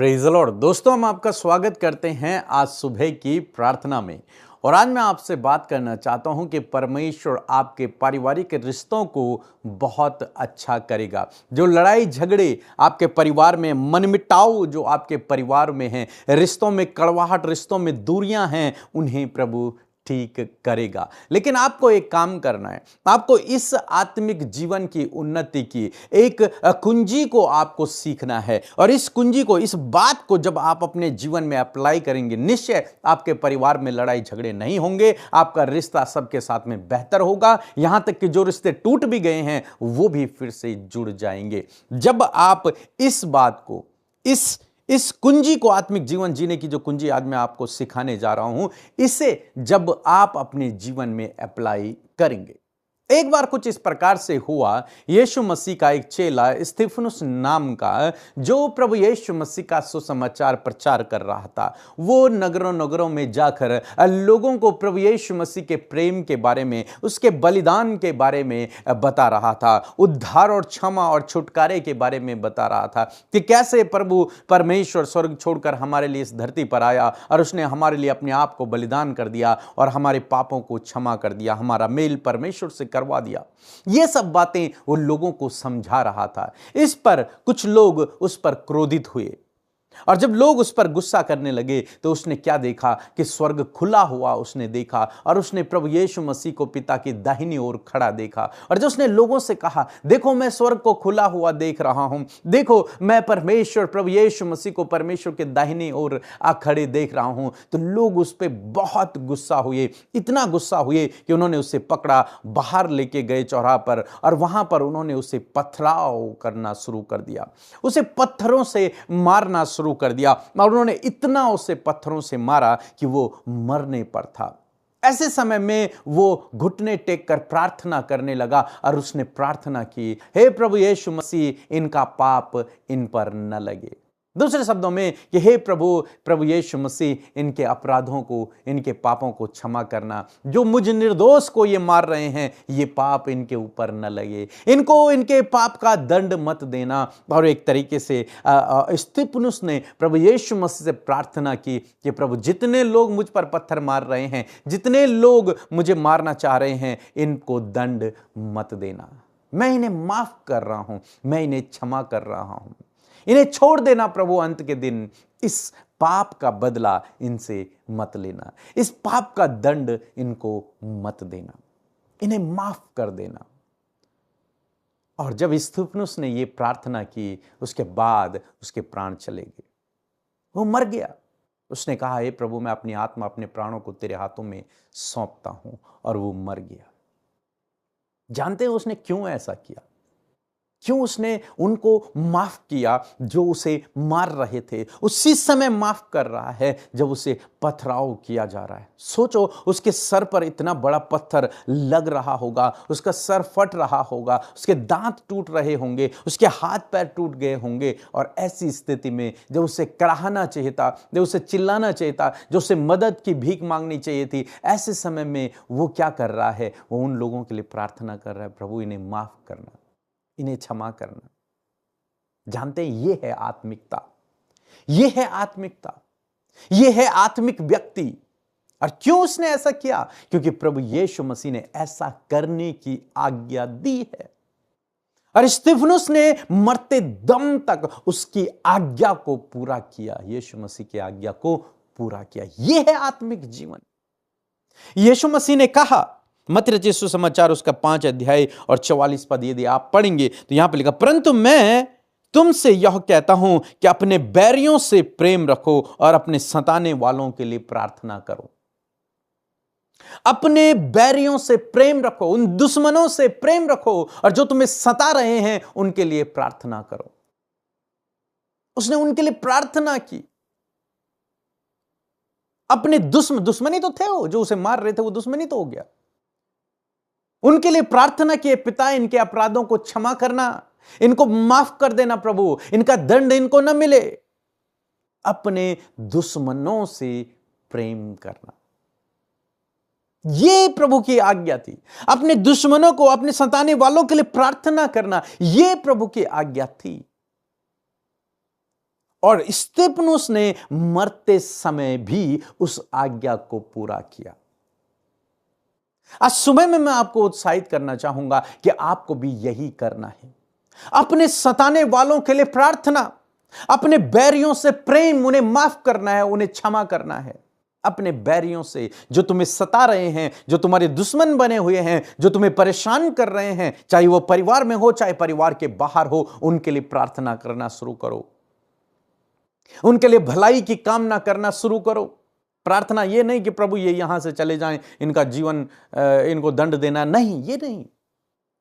Praise the Lord. दोस्तों, हम आपका स्वागत करते हैं आज सुबह की प्रार्थना में। और आज मैं आपसे बात करना चाहता हूं कि परमेश्वर आपके पारिवारिक रिश्तों को बहुत अच्छा करेगा। जो लड़ाई झगड़े आपके परिवार में, मनमुटाव जो आपके परिवार में हैं, रिश्तों में कड़वाहट, रिश्तों में दूरियां हैं, उन्हें प्रभु ठीक करेगा। लेकिन आपको एक काम करना है। आपको इस आत्मिक जीवन की उन्नति की एक कुंजी को आपको सीखना है, और इस कुंजी को, इस बात को जब आप अपने जीवन में अप्लाई करेंगे, निश्चय आपके परिवार में लड़ाई झगड़े नहीं होंगे, आपका रिश्ता सबके साथ में बेहतर होगा। यहां तक कि जो रिश्ते टूट भी गए हैं वो भी फिर से जुड़ जाएंगे। जब आप इस बात को, इस कुंजी को, आत्मिक जीवन जीने की जो कुंजी आज मैं आपको सिखाने जा रहा हूं, इसे जब आप अपने जीवन में अप्लाई करेंगे। एक बार कुछ इस प्रकार से हुआ। यीशु मसीह का एक चेला स्तिफनुस नाम का, जो प्रभु यीशु मसीह का सुसमाचार प्रचार कर रहा था, वो नगरों नगरों में जाकर लोगों को प्रभु यीशु मसीह के प्रेम के बारे में, उसके बलिदान के बारे में बता रहा था, उद्धार और क्षमा और छुटकारे के बारे में बता रहा था कि कैसे प्रभु परमेश्वर स्वर्ग छोड़कर हमारे लिए इस धरती पर आया और उसने हमारे लिए अपने आप को बलिदान कर दिया और हमारे पापों को क्षमा कर दिया, हमारा मेल परमेश्वर से करवा दिया। ये सब बातें वो लोगों को समझा रहा था। इस पर कुछ लोग उस पर क्रोधित हुए, और जब लोग उस पर गुस्सा करने लगे तो उसने क्या देखा कि स्वर्ग खुला हुआ उसने देखा, और उसने प्रभु यीशु मसीह को पिता की दाहिनी ओर खड़ा देखा। और जब उसने लोगों से कहा, देखो मैं स्वर्ग को खुला हुआ देख रहा हूं, देखो मैं परमेश्वर प्रभु यीशु मसीह को परमेश्वर के दाहिनी ओर खड़े देख रहा हूं, तो लोग उस पर बहुत गुस्सा हुए। इतना गुस्सा हुए कि उन्होंने उसे पकड़ा, बाहर लेके गए चौराहे पर, और वहां पर उन्होंने उसे पथराव करना शुरू कर दिया, उसे पत्थरों से मारना शुरू कर दिया, और उन्होंने इतना उसे पत्थरों से मारा कि वो मरने पर था। ऐसे समय में वो घुटने टेक कर प्रार्थना करने लगा, और उसने प्रार्थना की, हे प्रभु यीशु मसीह, इनका पाप इन पर न लगे। दूसरे शब्दों में कि हे प्रभु यीशु मसीह, इनके अपराधों को, इनके पापों को क्षमा करना। जो मुझ निर्दोष को ये मार रहे हैं, ये पाप इनके ऊपर न लगे, इनको इनके पाप का दंड मत देना। और एक तरीके से स्तिफनुस ने प्रभु यीशु मसीह से प्रार्थना की कि प्रभु, जितने लोग मुझ पर पत्थर मार रहे हैं, जितने लोग मुझे मारना चाह रहे हैं, इनको दंड मत देना। मैं इन्हें माफ कर रहा हूं, मैं इन्हें क्षमा कर रहा हूं, इन्हें छोड़ देना प्रभु। अंत के दिन इस पाप का बदला इनसे मत लेना, इस पाप का दंड इनको मत देना, इन्हें माफ कर देना। और जब स्तिफनुस ने यह प्रार्थना की, उसके बाद उसके प्राण चले गए, वो मर गया। उसने कहा, हे प्रभु, मैं अपनी आत्मा, अपने प्राणों को तेरे हाथों में सौंपता हूं, और वो मर गया। जानते हैं उसने क्यों ऐसा किया? क्यों उसने उनको माफ किया जो उसे मार रहे थे? उसी समय माफ कर रहा है जब उसे पथराव किया जा रहा है। सोचो, उसके सर पर इतना बड़ा पत्थर लग रहा होगा, उसका सर फट रहा होगा, उसके दांत टूट रहे होंगे, उसके हाथ पैर टूट गए होंगे, और ऐसी स्थिति में जब उसे कराहना चाहिए था, जब उसे चिल्लाना चाहिए था, जो उसे मदद की भीख मांगनी चाहिए थी, ऐसे समय में वो क्या कर रहा है? वो उन लोगों के लिए प्रार्थना कर रहा है, प्रभु इन्हें माफ करना, इन्हें क्षमा करना। जानते हैं, ये है आत्मिकता, ये है आत्मिकता, ये है आत्मिक व्यक्ति। और क्यों उसने ऐसा किया? क्योंकि प्रभु यीशु मसीह ने ऐसा करने की आज्ञा दी है, और स्तिफनुस ने मरते दम तक उसकी आज्ञा को पूरा किया, यीशु मसीह की आज्ञा को पूरा किया। यह है आत्मिक जीवन। यीशु मसीह ने कहा, मत्ती रचित सुसमाचार उसका 5 अध्याय और 44 पद यदि आप पढ़ेंगे तो यहां पर लिखा, परंतु मैं तुमसे यह कहता हूं कि अपने बैरियों से प्रेम रखो और अपने सताने वालों के लिए प्रार्थना करो। अपने बैरियों से प्रेम रखो, उन दुश्मनों से प्रेम रखो, और जो तुम्हें सता रहे हैं उनके लिए प्रार्थना करो। उसने उनके लिए प्रार्थना की। अपने दुश्मनी तो थे, वो जो उसे मार रहे थे वो दुश्मनी तो हो गया। उनके लिए प्रार्थना किए, पिता इनके अपराधों को क्षमा करना, इनको माफ कर देना प्रभु, इनका दंड इनको न मिले। अपने दुश्मनों से प्रेम करना, यह प्रभु की आज्ञा थी। अपने दुश्मनों को, अपने सताने वालों के लिए प्रार्थना करना, यह प्रभु की आज्ञा थी। और स्तिफनुस ने मरते समय भी उस आज्ञा को पूरा किया। आज सुबह में मैं आपको उत्साहित करना चाहूंगा कि आपको भी यही करना है। अपने सताने वालों के लिए प्रार्थना, अपने बैरियों से प्रेम, उन्हें माफ करना है, उन्हें क्षमा करना है। अपने बैरियों से, जो तुम्हें सता रहे हैं, जो तुम्हारे दुश्मन बने हुए हैं, जो तुम्हें परेशान कर रहे हैं, चाहे वो परिवार में हो चाहे परिवार के बाहर हो, उनके लिए प्रार्थना करना शुरू करो। उनके लिए भलाई की कामना करना शुरू करो। प्रार्थना ये नहीं कि प्रभु ये यहां से चले जाएं, इनका जीवन, इनको दंड देना, नहीं, ये नहीं।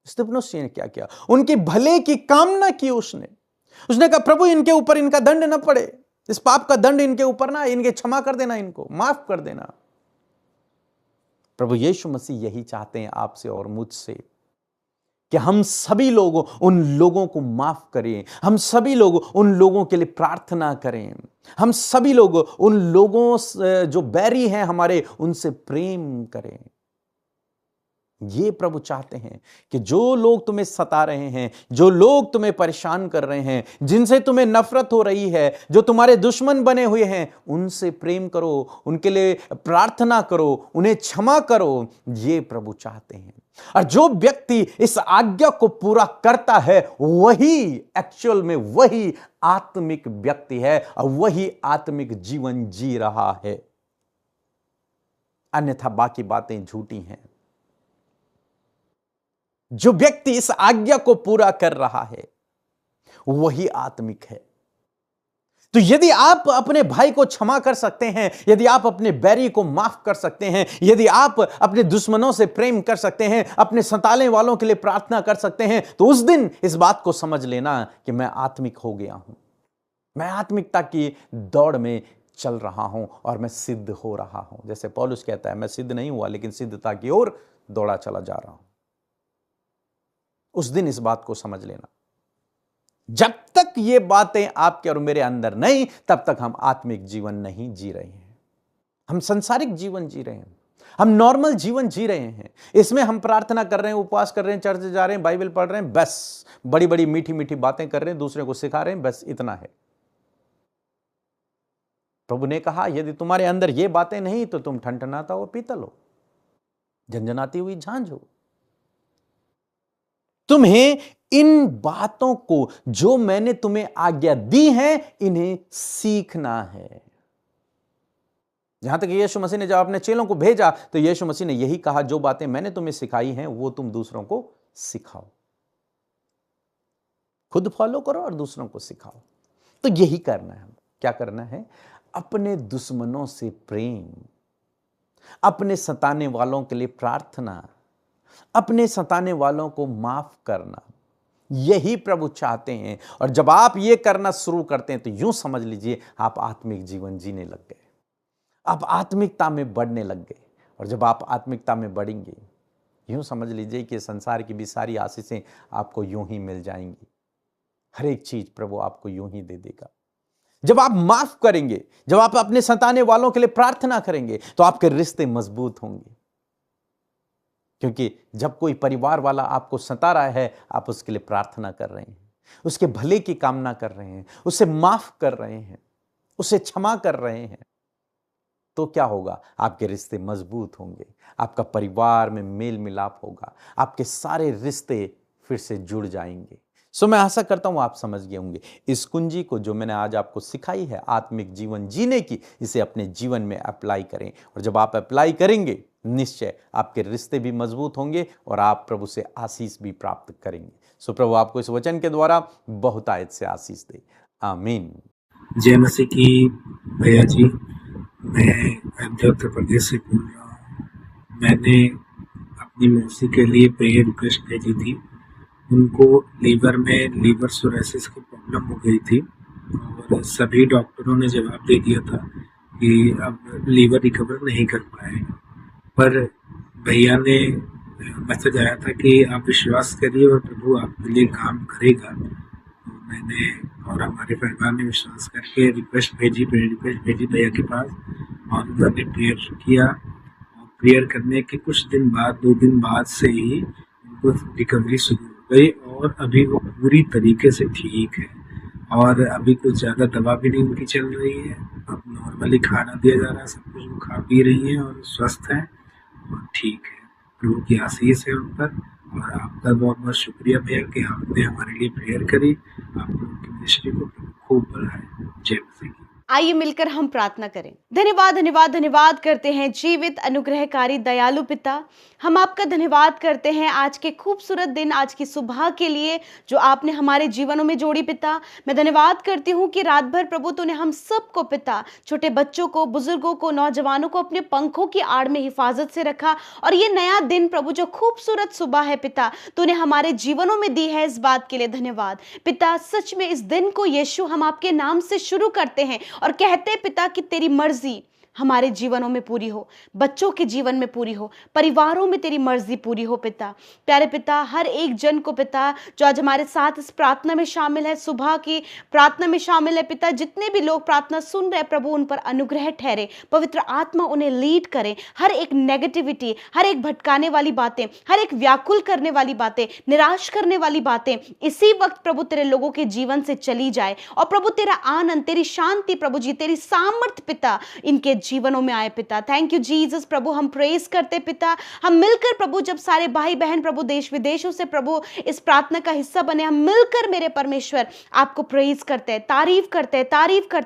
स्तिफनुस ने क्या किया? उनके भले की कामना की उसने कहा प्रभु इनके ऊपर इनका दंड ना पड़े, इस पाप का दंड इनके ऊपर ना, इनके क्षमा कर देना, इनको माफ कर देना। प्रभु यीशु मसीह यही चाहते हैं आपसे और मुझसे कि हम सभी लोगों उन लोगों को माफ करें, हम सभी लोग उन लोगों के लिए प्रार्थना करें, हम सभी लोग उन लोगों जो बैरी हैं हमारे, उनसे प्रेम करें। ये प्रभु चाहते हैं कि जो लोग तुम्हें सता रहे हैं, जो लोग तुम्हें परेशान कर रहे हैं, जिनसे तुम्हें नफरत हो रही है, जो तुम्हारे दुश्मन बने हुए हैं, उनसे प्रेम करो, उनके लिए प्रार्थना करो, उन्हें क्षमा करो। ये प्रभु चाहते हैं। और जो व्यक्ति इस आज्ञा को पूरा करता है वही एक्चुअल में वही आत्मिक व्यक्ति है और वही आत्मिक जीवन जी रहा है, अन्यथा बाकी बातें झूठी हैं। जो व्यक्ति इस आज्ञा को पूरा कर रहा है वही आत्मिक है। तो यदि आप अपने भाई को क्षमा कर सकते हैं, यदि आप अपने बैरी को माफ कर सकते हैं, यदि आप अपने दुश्मनों से प्रेम कर सकते हैं, अपने सताने वालों के लिए प्रार्थना कर सकते हैं, तो उस दिन इस बात को समझ लेना कि मैं आत्मिक हो गया हूं, मैं आत्मिकता की दौड़ में चल रहा हूं और मैं सिद्ध हो रहा हूं। जैसे पौलुस कहता है, मैं सिद्ध नहीं हुआ लेकिन सिद्धता की ओर दौड़ा चला जा रहा हूं। उस दिन इस बात को समझ लेना। जब तक ये बातें आपके और मेरे अंदर नहीं, तब तक हम आत्मिक जीवन नहीं जी रहे हैं। हम सांसारिक जीवन जी रहे हैं, हम नॉर्मल जीवन जी रहे हैं। इसमें हम प्रार्थना कर रहे हैं, उपवास कर रहे हैं, चर्च जा रहे हैं, बाइबल पढ़ रहे हैं, बस बड़ी बड़ी मीठी मीठी बातें कर रहे हैं, दूसरे को सिखा रहे हैं, बस इतना है। प्रभु ने कहा यदि तुम्हारे अंदर ये बातें नहीं तो तुम ठनठनाता हो पीतल हो, झंझनाती हुई झांझ हो। तुम्हें इन बातों को जो मैंने तुम्हें आज्ञा दी है इन्हें सीखना है। जहां तक यीशु मसीह ने जब अपने चेलों को भेजा तो यीशु मसीह ने यही कहा, जो बातें मैंने तुम्हें सिखाई हैं वो तुम दूसरों को सिखाओ, खुद फॉलो करो और दूसरों को सिखाओ। तो यही करना है। क्या करना है? अपने दुश्मनों से प्रेम, अपने सताने वालों के लिए प्रार्थना, अपने सताने वालों को माफ करना, यही प्रभु चाहते हैं। और जब आप ये करना शुरू करते हैं तो यूं समझ लीजिए आप आत्मिक जीवन जीने लग गए, आप आत्मिकता में बढ़ने लग गए। और जब आप आत्मिकता में बढ़ेंगे, यूं समझ लीजिए कि संसार की भी सारी आशीषें आपको यूं ही मिल जाएंगी। हर एक चीज प्रभु आपको यूं ही दे देगा। जब आप माफ करेंगे, जब आप अपने सताने वालों के लिए प्रार्थना करेंगे, तो आपके रिश्ते मजबूत होंगे। क्योंकि जब कोई परिवार वाला आपको सता रहा है, आप उसके लिए प्रार्थना कर रहे हैं, उसके भले की कामना कर रहे हैं, उसे माफ कर रहे हैं, उसे क्षमा कर रहे हैं, तो क्या होगा? आपके रिश्ते मजबूत होंगे, आपका परिवार में मेल मिलाप होगा, आपके सारे रिश्ते फिर से जुड़ जाएंगे। सो मैं आशा करता हूं आप समझ गए होंगे इस कुंजी को जो मैंने आज आपको सिखाई है आत्मिक जीवन जीने की। इसे अपने जीवन में अप्लाई करें, और जब आप अप्लाई करेंगे निश्चय आपके रिश्ते भी मजबूत होंगे और आप प्रभु से आशीष भी प्राप्त करेंगे। सो प्रभु आपको इस वचन के द्वारा बहुतायत से आशीष दे। आमीन। जय मसीह की। भैया जी, मैं अयोध्या उत्तर प्रदेश से बोल रहा हूँ। मैंने अपनी मौसी के लिए प्रेयर रिक्वेस्ट भेजी थी। उनको लीवर में लीवर सोरेसिस की प्रॉब्लम हो गई थी और सभी डॉक्टरों ने जवाब दे दिया था कि अब लीवर रिकवर नहीं कर पाएगा। पर भैया ने मैसेज आया था कि आप विश्वास करिए और प्रभु आपके लिए काम करेगा। तो मैंने और हमारे परिवार ने विश्वास करके रिक्वेस्ट भेजी, प्रेयर रिक्वेस्ट भेजी भैया के पास, और उन्होंने प्रेयर किया। और प्रेयर करने के कुछ दिन बाद, 2 दिन बाद से ही उनको रिकवरी शुरू हो गई और अभी वो पूरी तरीके से ठीक है। और अभी कुछ ज़्यादा दवा भी नहीं उनकी चल रही है। अब नॉर्मली खाना दिया जा रहा है, सब कुछ वो खा पी रही हैं और स्वस्थ हैं और ठीक है। प्रभु की आशीष है उन पर। और आपका बहुत बहुत शुक्रिया भैया कि आपने हमारे लिए प्रेयर करी। आप लोगों की मिनिस्ट्री को प्रभु खूब बढ़ाए। जय मसीह की। आइए मिलकर हम प्रार्थना करें। धन्यवाद धन्यवाद धन्यवाद करते हैं जीवित अनुग्रहकारी दयालु पिता, हम आपका धन्यवाद करते हैं आज के खूबसूरत दिन, आज की सुबह के लिए जो आपने हमारे जीवनों में जोड़ी पिता। मैं धन्यवाद करती हूँ कि रात भर प्रभु तूने हम सबको पिता, छोटे बच्चों को, बुजुर्गों को, नौजवानों को अपने पंखों की आड़ में हिफाजत से रखा। और ये नया दिन प्रभु जो खूबसूरत सुबह है पिता, तूने हमारे जीवनों में दी है, इस बात के लिए धन्यवाद पिता। सच में इस दिन को यीशु हम आपके नाम से शुरू करते हैं और कहते हैं पिता कि तेरी मर्जी हमारे जीवनों में पूरी हो, बच्चों के जीवन में पूरी हो, परिवारों में तेरी मर्जी पूरी हो पिता। प्यारे पिता, हर एक जन को पिता जो आज हमारे साथ इस प्रार्थना में शामिल है, सुबह की प्रार्थना में शामिल है पिता, जितने भी लोग प्रार्थना सुन रहे हैं प्रभु उन पर अनुग्रह ठहरे, पवित्र आत्मा उन्हें लीड करे। हर एक नेगेटिविटी, हर एक भटकाने वाली बातें, हर एक व्याकुल करने वाली बातें, निराश करने वाली बातें इसी वक्त प्रभु तेरे लोगों के जीवन से चली जाए। और प्रभु तेरा आनंद, तेरी शांति प्रभु जी, तेरी सामर्थ पिता इनके जीवनों में आए पिता। थैंक यू जीसस प्रभु, हम प्रेज करते पिता। हम मिलकर प्रभु जब सारे भाई बहन प्रभु देश विदेशों से प्रभु इस प्रार्थना का हिस्सा बने, हम मिलकर मेरे परमेश्वर आपको प्रेज करते हैं, तारीफ करते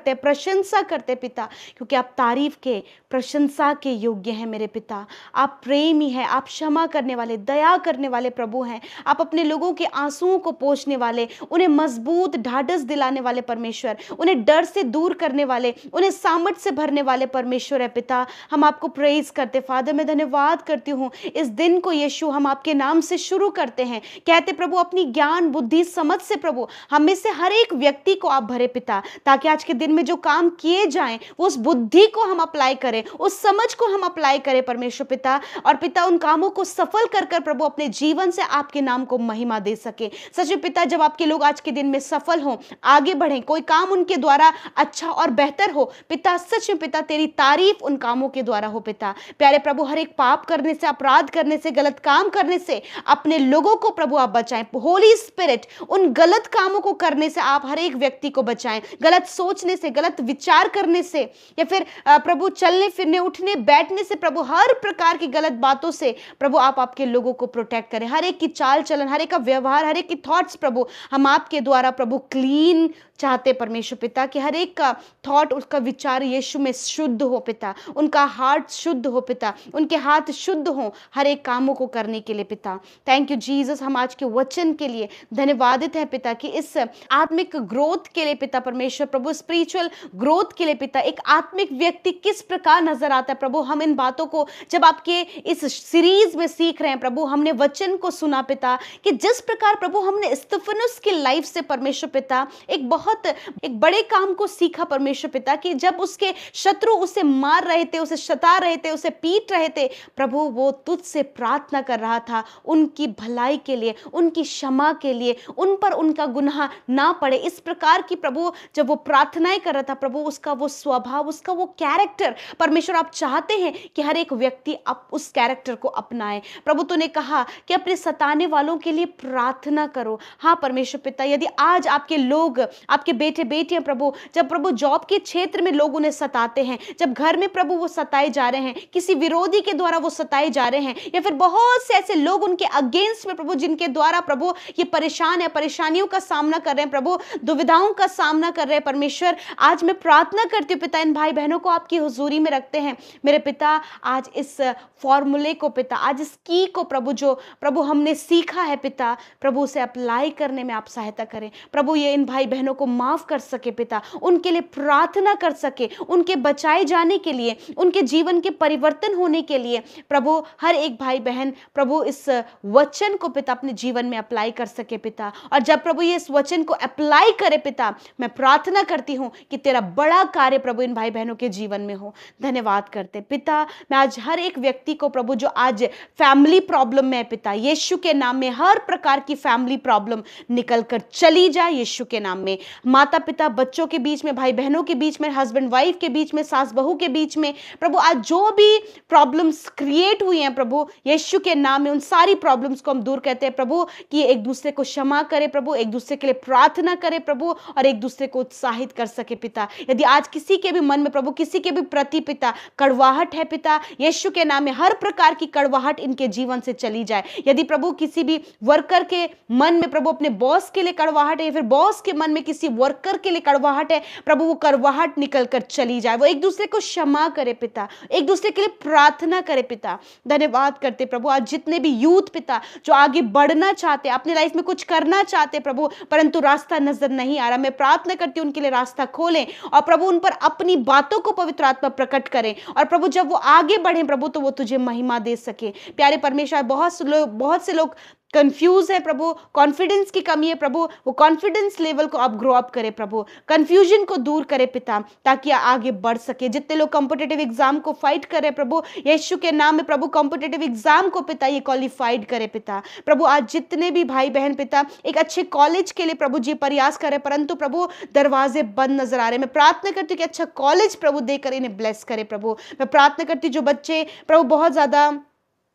हैं, प्रशंसा करते पिता, क्योंकि आप तारीफ के, प्रशंसा के योग्य हैं मेरे पिता। आप प्रेमी हैं, आप क्षमा करने वाले, दया करने वाले प्रभु हैं। आप अपने लोगों के आंसुओं को पोंछने वाले, उन्हें मजबूत ढाढ़स दिलाने वाले परमेश्वर, उन्हें डर से दूर करने वाले, उन्हें सामर्थ से भरने वाले परमेश्वर है पिता। हम आपको प्रेज करते फादर, मैं धन्यवाद करती हूँ इस दिन को यीशु हम आपके नाम से शुरू करते हैं, कहते प्रभु अपनी ज्ञान बुद्धि समझ से प्रभु हम में से हर एक व्यक्ति को आप भरे पिता, ताकि आज के दिन में जो काम किए जाएं वो उस बुद्धि को हम अप्लाई करें, उस समझ को हम अप्लाई करें परमेश्वर पिता। और पिता उन कामों को सफल कर कर प्रभु अपने जीवन से आपके नाम को महिमा दे सके। सच में पिता, जब आपके लोग आज के दिन में सफल हों, आगे बढ़ें, कोई काम उनके द्वारा अच्छा और बेहतर हो पिता, सच में पिता तेरी तारीफ उन कामों के द्वारा हो पिता। प्यारे प्रभु, हर एक पाप करने से, अपराध करने से, गलत काम करने से अपने लोगों को प्रभु आप बचाएं। होली स्पिरिट, उन गलत कामों को करने से आप हर एक व्यक्ति को बचाएं, गलत सोचने से, गलत विचार करने से, या फिर प्रभु चलने फिरने, उठने बैठने से, प्रभु हर प्रकार की गलत बातों से प्रभु आप आपके लोगों को प्रोटेक्ट करें। हर एक की चाल चलन, हर एक का व्यवहार, हर एक की थॉट्स प्रभु हम आपके द्वारा प्रभु क्लीन चाहते परमेश्वर पिता, कि हर एक का थॉट, उसका विचार यीशु में शुद्ध हो पिता, उनका हार्ट शुद्ध हो पिता, उनके हाथ शुद्ध हो हर एक कामों को करने के लिए पिता। थैंक यू जीसस, हम आज के वचन के लिए धन्यवादित है पिता, कि इस आत्मिक ग्रोथ के लिए पिता परमेश्वर प्रभु, स्पिरिचुअल ग्रोथ के लिए पिता, एक आत्मिक व्यक्ति किस प्रकार नजर आता है प्रभु, हम इन बातों को जब आपके इस सीरीज में सीख रहे हैं प्रभु, हमने वचन को सुना पिता, कि जिस प्रकार प्रभु हमने स्तिफनुस की लाइफ से परमेश्वर पिता एक बड़े काम को सीखा परमेश्वर पिता, कि जब उसके शत्रु उसे मार रहे थे, उसे सता रहे थे, उसे पीट रहे थे प्रभु, वो तुझसे प्रार्थना कर रहा था उनकी भलाई के लिए, उनकी क्षमा के लिए, उन पर उनका गुनाह ना पड़े। इस प्रकार की प्रभु जब वो प्रार्थनाएं कर रहा था प्रभु, उसका वो स्वभाव, उसका वो कैरेक्टर परमेश्वर आप चाहते हैं कि हर एक व्यक्ति आप उस कैरेक्टर को अपनाए। प्रभु तूने कहा कि अपने सताने वालों के लिए प्रार्थना करो। हाँ परमेश्वर पिता, यदि आज आपके लोग, आपके बेटे बेटियां प्रभु, जब प्रभु जॉब के क्षेत्र में लोग उन्हें सताते हैं, जब घर में प्रभु वो सताए जा रहे हैं, किसी विरोधी के द्वारा वो सताए जा रहे हैं, या फिर बहुत से ऐसे लोग उनके अगेंस्ट में प्रभु, जिनके द्वारा प्रभु ये परेशान है, परेशानियों का सामना कर रहे हैं प्रभु, दुविधाओं का सामना कर रहे हैं परमेश्वर, आज मैं प्रार्थना करती हूँ पिता, इन भाई बहनों को आपकी हुजूरी में रखते हैं मेरे पिता। आज इस फॉर्मूले को पिता, आज इस की को प्रभु, जो प्रभु हमने सीखा है पिता, प्रभु उसे अप्लाई करने में आप सहायता करें प्रभु। ये इन भाई बहनों को माफ कर सके पिता, उनके लिए प्रार्थना कर सके, उनके बचाए जाने के लिए, उनके जीवन के परिवर्तन होने के लिए प्रभु, हर एक भाई बहन प्रभु इस वचन को पिता अपने जीवन में अप्लाई कर सके पिता। और जब प्रभु ये इस वचन को अप्लाई करे पिता, मैं प्रार्थना करती हूं कि तेरा बड़ा कार्य प्रभु इन भाई बहनों के जीवन में हो। धन्यवाद करते पिता। मैं आज हर एक व्यक्ति को प्रभु जो आज फैमिली प्रॉब्लम में है पिता, यीशु के नाम में हर प्रकार की फैमिली प्रॉब्लम निकल कर चली जाए यीशु के नाम में। माता पिता बच्चों के बीच में, भाई बहनों के बीच में, हस्बैंड वाइफ के बीच में, सास बहू के बीच में, प्रभु आज जो भी प्रॉब्लम्स क्रिएट हुई हैं प्रभु यीशु के नाम में, उन सारी प्रॉब्लम्स को हम दूर कहते हैं प्रभु कि एक दूसरे को क्षमा करे प्रभु, एक दूसरे के लिए प्रार्थना करे प्रभु, और एक दूसरे को उत्साहित कर सके पिता। यदि आज किसी के भी मन में प्रभु, किसी के भी प्रति पिता कड़वाहट है पिता, यीशु के नाम में हर प्रकार की कड़वाहट इनके जीवन से चली जाए। यदि प्रभु किसी भी वर्कर के मन में प्रभु अपने बॉस के लिए कड़वाहट है, या फिर बॉस के मन में किसी वर्कर के लिए कड़वाहट है प्रभु, वो कड़वाहट निकल कर चली जाए, वो एक दूसरे को क्षमा करे पिता, एक दूसरे के लिए प्रार्थना करे पिता। धन्यवाद करते प्रभु आज जितने भी यूथ पिता जो आगे बढ़ना चाहते, अपने लाइफ में कुछ करना चाहते प्रभु, परंतु रास्ता नजर नहीं आ रहा, मैं प्रार्थना करती हूं उनके लिए रास्ता खोलें, और प्रभु उन पर अपनी बातों को पवित्र आत्मा प्रकट करें, और प्रभु जब वो आगे बढ़े प्रभु तो वो तुझे महिमा दे सके। प्यारे परमेश्वर, बहुत से लोग कंफ्यूज है प्रभु, कॉन्फिडेंस की कमी है प्रभु, वो कॉन्फिडेंस लेवल को आप ग्रो अप करे प्रभु, कंफ्यूजन को दूर करे पिता, ताकि आगे बढ़ सके। जितने लोग कॉम्पिटिटिव एग्जाम को फाइट करे प्रभु यीशु के नाम में प्रभु, कॉम्पिटिटिव एग्जाम को पिता ये क्वालिफाइड करे पिता। प्रभु आज जितने भी भाई बहन पिता एक अच्छे कॉलेज के लिए प्रभु जी प्रयास करे, परंतु प्रभु दरवाजे बंद नजर आ रहे, मैं प्रार्थना करती हूँ कि अच्छा कॉलेज प्रभु देकर इन्हें ब्लेस करे प्रभु। मैं प्रार्थना करती हूँ जो बच्चे प्रभु बहुत ज्यादा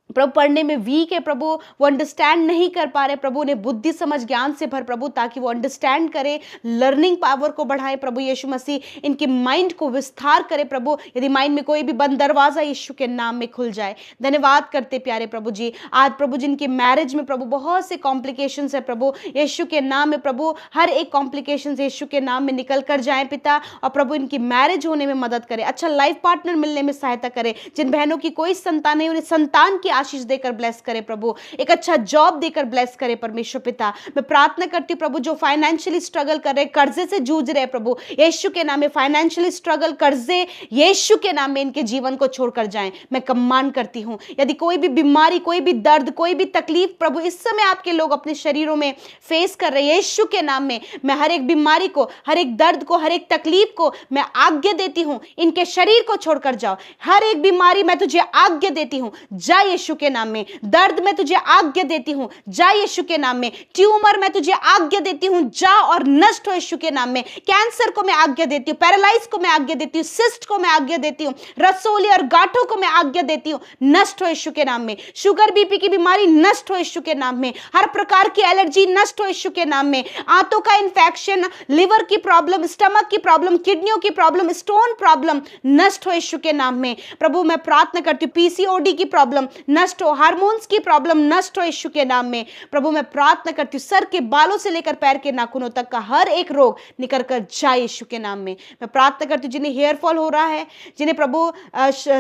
प्रभु पढ़ने में वीक है प्रभु, वो अंडरस्टैंड नहीं कर पा रहे प्रभु, उन्हें बुद्धि समझ ज्ञान से भर प्रभु, ताकि वो अंडरस्टैंड करे, लर्निंग पावर को बढ़ाए प्रभु यीशु मसीह, इनके माइंड को विस्तार करे प्रभु। यदि माइंड में कोई भी बंद दरवाजा यीशु के नाम में खुल जाए। धन्यवाद करते प्यारे प्रभु जी आज प्रभु जिनकी मैरिज में प्रभु बहुत से कॉम्प्लिकेशंस है प्रभु यीशु के नाम में प्रभु, हर एक कॉम्प्लिकेशंस यीशु के नाम में निकल कर जाए पिता, और प्रभु इनकी मैरिज होने में मदद करे, अच्छा लाइफ पार्टनर मिलने में सहायता करे। जिन बहनों की कोई संतान नहीं उन्हें संतान की आशीष देकर ब्लेस करे प्रभु, एक अच्छा जॉब देकर ब्लेस करे परमेश्वर पिता। मैं प्रार्थना करती हूँ प्रभु जो फाइनेंशियली स्ट्रगल कर रहे, कर्जे से जूझ रहे प्रभु यीशु के नाम में, फाइनेंशियली स्ट्रगल कर्जे यीशु के नाम में इनके जीवन को छोड़कर जाएं। मैं कमांड करती हूँ यदि कोई भी बीमारी, कोई भी दर्द, कोई भी तकलीफ प्रभु इस समय आपके लोग अपने शरीरों में फेस कर रहे हैं यीशु के नाम में, मैं हर एक बीमारी को, हर एक दर्द को, हर एक तकलीफ को मैं आज्ञा देती हूँ इनके शरीर को छोड़कर जाओ। हर एक बीमारी मैं तुझे आज्ञा देती हूँ जा यीशु के नाम में, दर्द मैं तुझे आज्ञा देती हूँ जा यीशु के नाम में, ट्यूमर मैं तुझे आज्ञा देती हूँ जा और नष्ट हो यीशु के नाम में, कैंसर को मैं आज्ञा देती हूँ, पैरालाइज को मैं आज्ञा देती हूँ, सिस्ट को मैं आज्ञा देती हूँ, रसोली और गांठों को मैं आज्ञा देती हूँ नष्ट हो यीशु के नाम में, शुगर बीपी की बीमारी नष्ट हो यीशु के नाम में, हर प्रकार की एलर्जी नष्ट हो यीशु के नाम में, आंतों का इंफेक्शन, लिवर की प्रॉब्लम, स्टमक की प्रॉब्लम, किडनियों की प्रॉब्लम, स्टोन प्रॉब्लम नष्ट हो यीशु के नाम में। प्रभु मैं प्रार्थना करती हूँ पीसीओडी की प्रॉब्लम नष्ट हो, हार्मोन्स की प्रॉब्लम नष्ट हो यीशु के नाम में। प्रभु मैं प्रार्थना करती हूँ सर के बालों से लेकर पैर के नाखूनों तक का हर एक रोग निकल कर जाए यीशु के नाम में। मैं प्रार्थना करती हूँ जिन्हें हेयर फॉल हो रहा है, जिन्हें प्रभु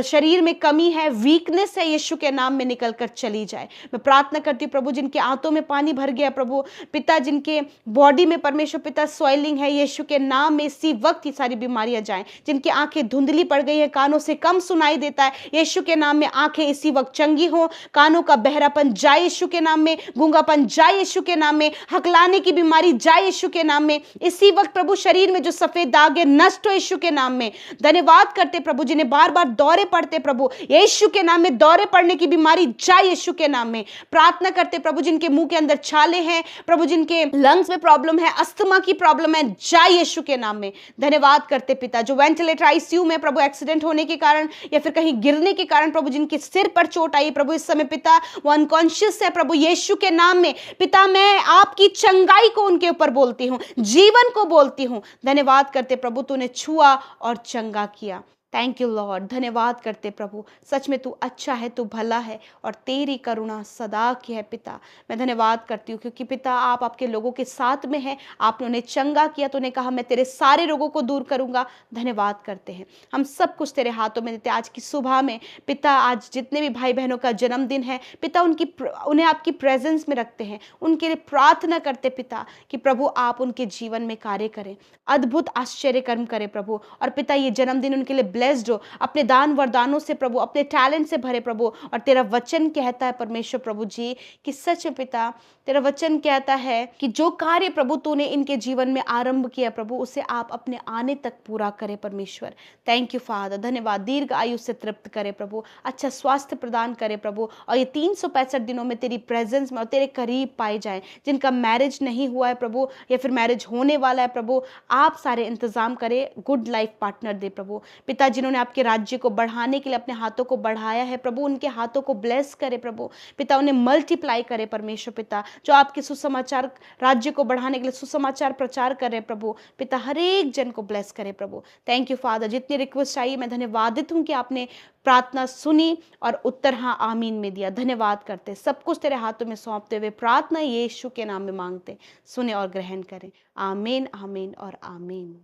शरीर में कमी है, वीकनेस है, यीशु के नाम में निकल कर चली जाए। मैं प्रार्थना करती हूँ प्रभु जिनके आंतों में पानी भर गया प्रभु पिता, जिनके बॉडी में परमेश्वर पिता स्वेलिंग है, यीशु के नाम में इसी वक्त ये सारी बीमारियां जाएं। जिनकी आंखें धुंधली पड़ गई है, कानों से कम सुनाई देता है, यीशु के नाम में आंखें इसी वक्त चंगी हो, कानों का बहरापन जाए यीशु के नाम में, गूंगापन जाए यीशु के नाम में, हकलाने की बीमारी जाए यीशु के नाम में, इसी वक्त प्रभु शरीर में जो सफेद दाग है नष्ट हो यीशु के नाम में। धन्यवाद करते प्रभु जिन्हें बार बार दौरे पड़ते प्रभु यीशु के नाम में, दौरे पड़ने की बीमारी जाए यीशु के नाम में। प्रार्थना करते प्रभु जिनके मुंह के अंदर छाले हैं प्रभु, जिनके लंग्स में प्रॉब्लम है, अस्थमा की प्रॉब्लम है, जाए यीशु के नाम में। धन्यवाद करते पिता जो वेंटिलेटर आईसीयू में प्रभु एक्सीडेंट होने के कारण या फिर कहीं गिरने के कारण प्रभु जिनके सिर पर चोट आई प्रभु इस समय पिता वो अनकॉन्शियस है प्रभु यीशु के नाम में। पिता मैं आपकी चंगाई को उनके ऊपर बोलती हूँ, जीवन को बोलती हूँ। धन्यवाद करते प्रभु तूने छुआ और चंगा किया। Thank you Lord. धन्यवाद करते प्रभु, सच में तू अच्छा है, तू भला है और तेरी करुणा सदा की है पिता। मैं धन्यवाद करती हूँ क्योंकि पिता आप आपके लोगों के साथ में हैं, आपने उन्हें चंगा किया, तूने कहा मैं तेरे सारे रोगों को दूर करूंगा। धन्यवाद करते हैं, हम सब कुछ तेरे हाथों में देते हैं। आज की सुबह में पिता आज जितने भी भाई बहनों का जन्मदिन है पिता उन्हें आपकी प्रेजेंस में रखते हैं, उनके लिए प्रार्थना करते पिता कि प्रभु आप उनके जीवन में कार्य करें, अद्भुत आश्चर्य कर्म करें प्रभु। और पिता ये जन्मदिन उनके लिए ब्लेस्ड हो, अपने दान वरदानों से प्रभु, अपने टैलेंट से भरे प्रभु। और तेरा वचन कहता है परमेश्वर प्रभु जी कि सच में पिता, तेरा वचन कहता है कि जो कार्य प्रभु तूने इनके जीवन में आरंभ किया प्रभु, उसे आप अपने आने तक पूरा करे परमेश्वर। थैंक यू फादर, धन्यवाद। दीर्घ आयु से तृप्त करे प्रभु, अच्छा स्वास्थ्य प्रदान करे प्रभु, और ये 365 दिनों में तेरी प्रेजेंस में और तेरे करीब पाए जाएं। जिनका मैरिज नहीं हुआ है प्रभु, या फिर मैरिज होने वाला है प्रभु, आप सारे इंतजाम करें, गुड लाइफ पार्टनर दे प्रभु। पिता, जिन्होंने आपके राज्य को बढ़ाने के लिए अपने हाथों को बढ़ाया है प्रभु, उनके हाथों को ब्लेस करे प्रभु। पिता, उन्हें मल्टीप्लाई करे परमेश्वर पिता, जो आपके सुसमाचार राज्य को बढ़ाने के लिए सुसमाचार प्रचार करे प्रभु। पिता, हर एक जन को ब्लेस करे प्रभु। थैंक यू फादर, जितनी रिक्वेस्ट आई मैं धन्यवादित हूं कि आपने प्रार्थना सुनी और उत्तर हाँ आमीन में दिया। धन्यवाद करते, सब कुछ तेरे हाथों में सौंपते हुए प्रार्थना यीशु के नाम में मांगते, सुने और ग्रहण करें। आमीन, आमीन और आमीन।